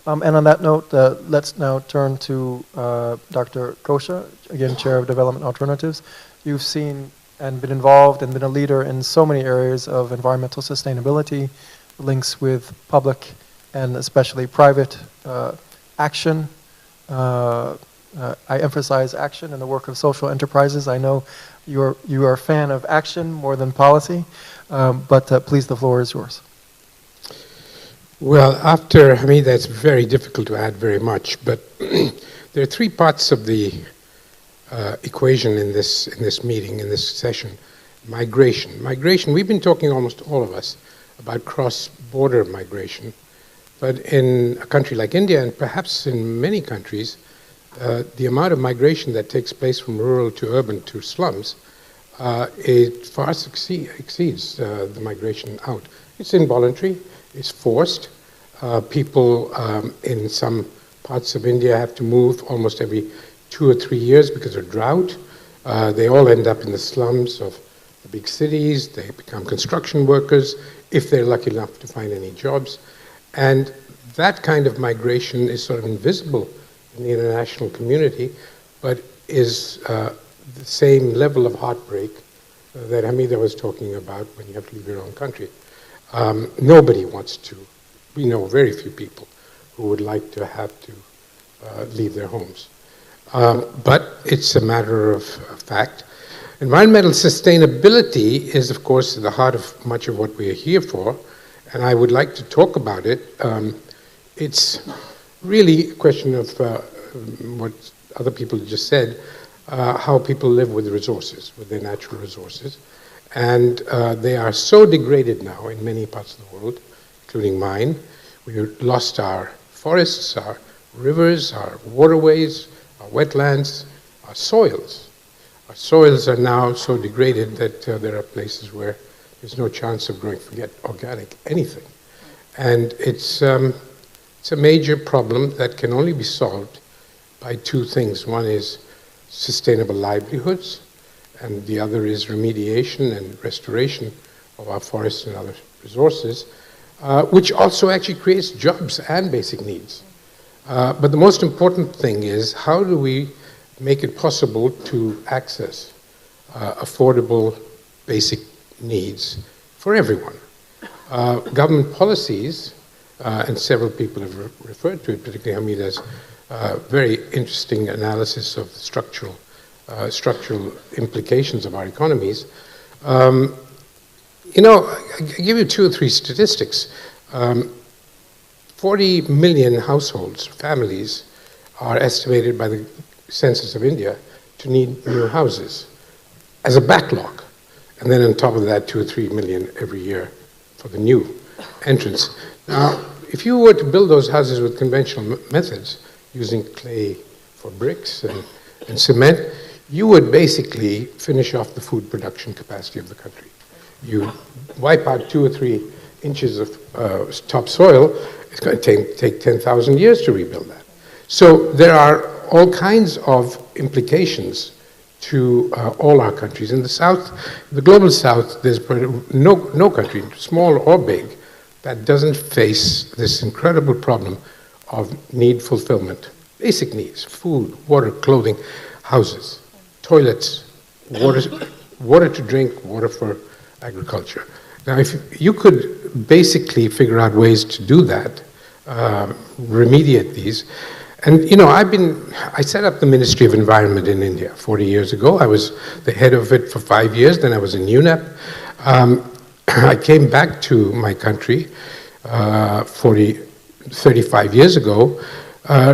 And on that note, let's now turn to Dr. Khosla, again, Chair of Development Alternatives. You've seen and been involved and been a leader in so many areas of environmental sustainability, links with public and especially private action. I emphasize action in the work of social enterprises. I know you are a fan of action more than policy, but please, the floor is yours. Well, after Hameeda, it's very difficult to add very much, but there are three parts of the equation in this meeting, in this session. Migration. Migration, we've been talking, almost all of us, about cross-border migration, but in a country like India, and perhaps in many countries, the amount of migration that takes place from rural to urban to slums, it far exceeds the migration out. It's involuntary. It's forced. People in some parts of India have to move almost every 2 or 3 years because of drought. They all end up in the slums of the big cities. They become construction workers if they're lucky enough to find any jobs. And that kind of migration is sort of invisible in the international community, but is the same level of heartbreak that Hameeda was talking about when you have to leave your own country. Nobody wants to. We know very few people who would like to have to leave their homes. But it's a matter of fact. Environmental sustainability is, of course, at the heart of much of what we are here for, and I would like to talk about it. It's really a question of what other people just said, how people live with resources, with their natural resources. And they are so degraded now in many parts of the world, including mine. We've lost our forests, our rivers, our waterways, our wetlands, our soils. Our soils are now so degraded that there are places where there's no chance of growing, forget organic, anything. And it's a major problem that can only be solved by two things. One is sustainable livelihoods, and the other is remediation and restoration of our forests and other resources, which also actually creates jobs and basic needs. But the most important thing is, how do we make it possible to access affordable basic needs for everyone? Government policies, and several people have referred to it, particularly Hameeda's very interesting analysis of structural implications of our economies. You know, I'll give you 2 or 3 statistics. 40 million households, families, are estimated by the Census of India to need new houses as a backlog. And then on top of that, 2 or 3 million every year for the new entrants. Now, if you were to build those houses with conventional methods, using clay for bricks and cement, you would basically finish off the food production capacity of the country. You wipe out 2 or 3 inches of topsoil, it's going to take 10,000 years to rebuild that. So there are all kinds of implications to all our countries. In the South, the global South, there's no country, small or big, that doesn't face this incredible problem of need fulfillment. Basic needs: food, water, clothing, houses, toilets, water to drink, water for agriculture. Now, if you could basically figure out ways to do that, remediate these, and you know, I set up the Ministry of Environment in India 40 years ago. I was the head of it for 5 years, then I was in UNEP. I came back to my country 35 years ago,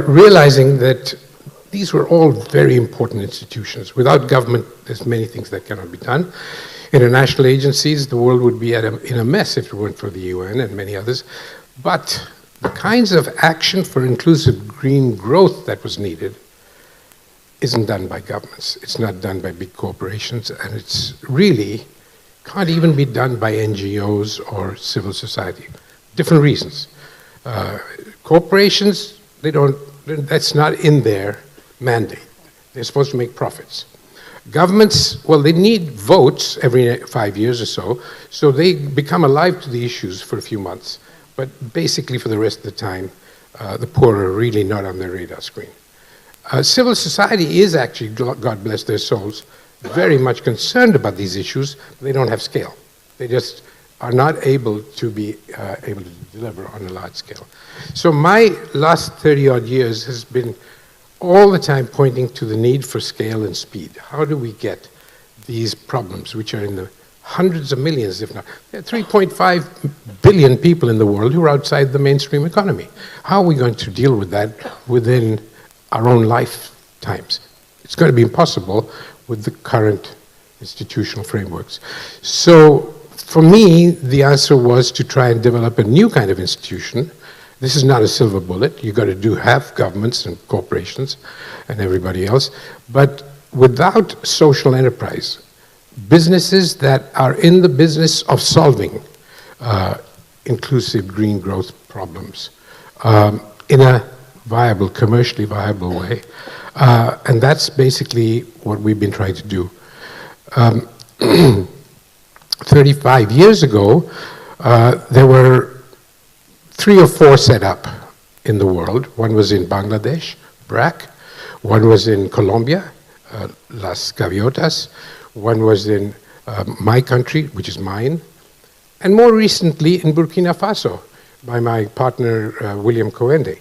realizing that these were all very important institutions. Without government, there's many things that cannot be done. International agencies, the world would be in a mess if it weren't for the UN and many others. But the kinds of action for inclusive green growth that was needed isn't done by governments. It's not done by big corporations, and it's really can't even be done by NGOs or civil society. Different reasons. Corporations, that's not in their mandate. They're supposed to make profits. Governments, well, they need votes every 5 years or so they become alive to the issues for a few months. But basically, for the rest of the time, the poor are really not on their radar screen. Civil society is actually, God bless their souls, very much concerned about these issues, but they don't have scale. They just are not able to be able to deliver on a large scale. So my last 30-odd years has been all the time pointing to the need for scale and speed. How do we get these problems, which are in the hundreds of millions, if not, there are 3.5 billion people in the world who are outside the mainstream economy. How are we going to deal with that within our own lifetimes? It's going to be impossible with the current institutional frameworks. So for me, the answer was to try and develop a new kind of institution. This is not a silver bullet. You've got to have governments and corporations and everybody else, but without social enterprise, businesses that are in the business of solving inclusive green growth problems in a viable, commercially viable way. And that's basically what we've been trying to do. 35 years ago, there were 3 or 4 set up in the world. One was in Bangladesh, BRAC. One was in Colombia, Las Gaviotas. One was in my country, which is mine. And more recently in Burkina Faso by my partner, William Coende,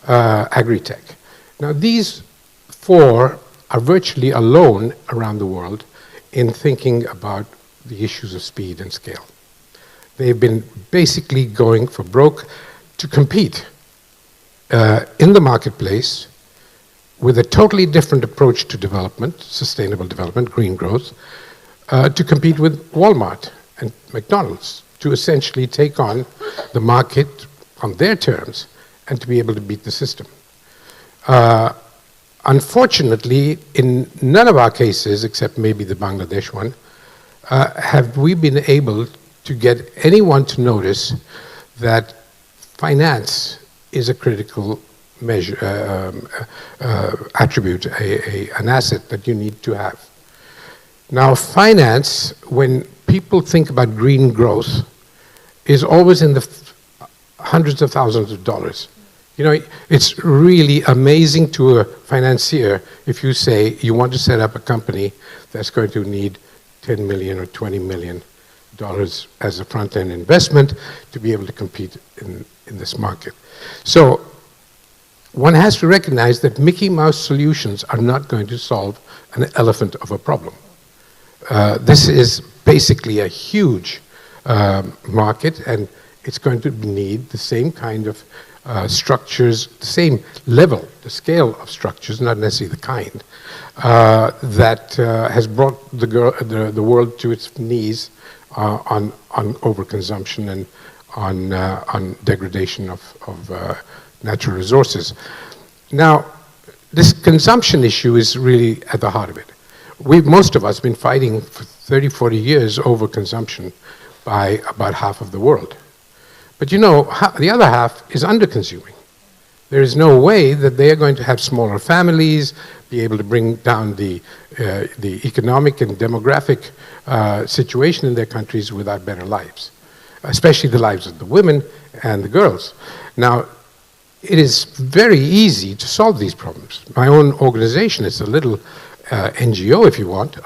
Agritech. Now these 4 are virtually alone around the world in thinking about the issues of speed and scale. They've been basically going for broke to compete in the marketplace with a totally different approach to development, sustainable development, green growth, to compete with Walmart and McDonald's, to essentially take on the market on their terms and to be able to beat the system. Unfortunately, in none of our cases, except maybe the Bangladesh one, have we been able to get anyone to notice that finance is a critical measure, attribute, an asset that you need to have. Now, finance, when people think about green growth, is always in the hundreds of thousands of dollars. You know, it's really amazing to a financier if you say you want to set up a company that's going to need $10 million or $20 million as a front-end investment to be able to compete in this market. So one has to recognize that Mickey Mouse solutions are not going to solve an elephant of a problem. This is basically a huge market, and it's going to need the same kind of structures, the same level, the scale of structures, not necessarily the kind, that has brought the world to its knees on overconsumption and on degradation of natural resources. Now, this consumption issue is really at the heart of it. Most of us have been fighting for 30, 40 years over consumption by about half of the world. But you know, the other half is under-consuming. There is no way that they are going to have smaller families, be able to bring down the economic and demographic situation in their countries without better lives, especially the lives of the women and the girls. Now, it is very easy to solve these problems. My own organization is a little NGO, if you want,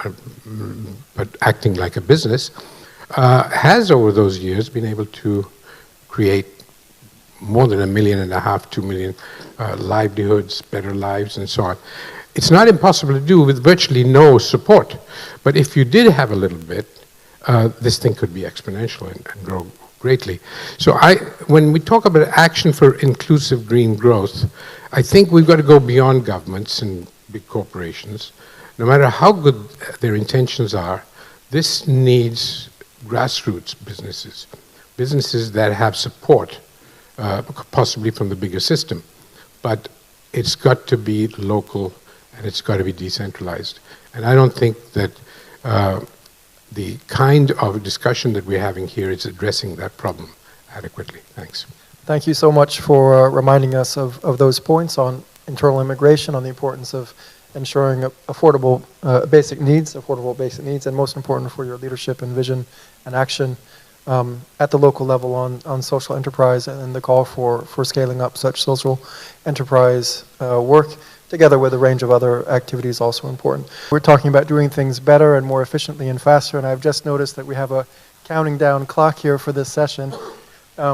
but acting like a business, has over those years been able to create more than 1.5 million, 2 million livelihoods, better lives, and so on. It's not impossible to do with virtually no support, but if you did have a little bit, this thing could be exponential and grow greatly. So when we talk about action for inclusive green growth, I think we've got to go beyond governments and big corporations. No matter how good their intentions are, this needs grassroots businesses, businesses that have support, possibly from the bigger system. But it's got to be local and it's got to be decentralized. And I don't think that the kind of discussion that we're having here is addressing that problem adequately. Thanks. Thank you so much for reminding us of those points on internal immigration, on the importance of ensuring affordable basic needs, and most important for your leadership and vision and action at the local level on social enterprise and the call for scaling up such social enterprise work, together with a range of other activities also important. We're talking about doing things better and more efficiently and faster, and I've just noticed that we have a counting down clock here for this session.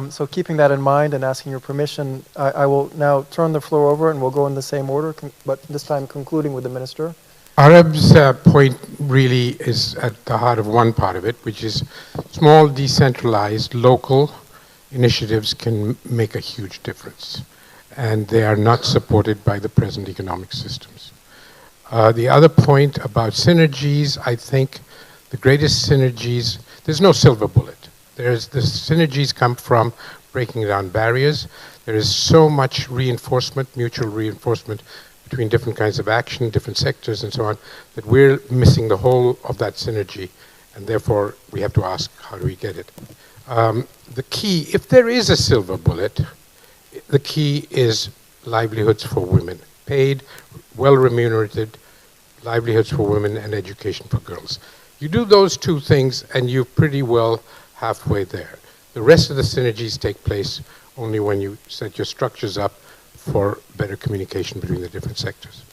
So keeping that in mind and asking your permission, I will now turn the floor over and we'll go in the same order, but this time concluding with the Minister. Arab's point really is at the heart of one part of it, which is small, decentralized, local initiatives can make a huge difference, and they are not supported by the present economic systems. The other point about synergies, I think the greatest synergies, there's no silver bullet. The synergies come from breaking down barriers. There is so much reinforcement, mutual reinforcement between different kinds of action, different sectors and so on, that we're missing the whole of that synergy, and therefore we have to ask, how do we get it? The key, if there is a silver bullet, the key is livelihoods for women, paid, well-remunerated livelihoods for women and education for girls. You do those two things and you're pretty well halfway there. The rest of the synergies take place only when you set your structures up for better communication between the different sectors.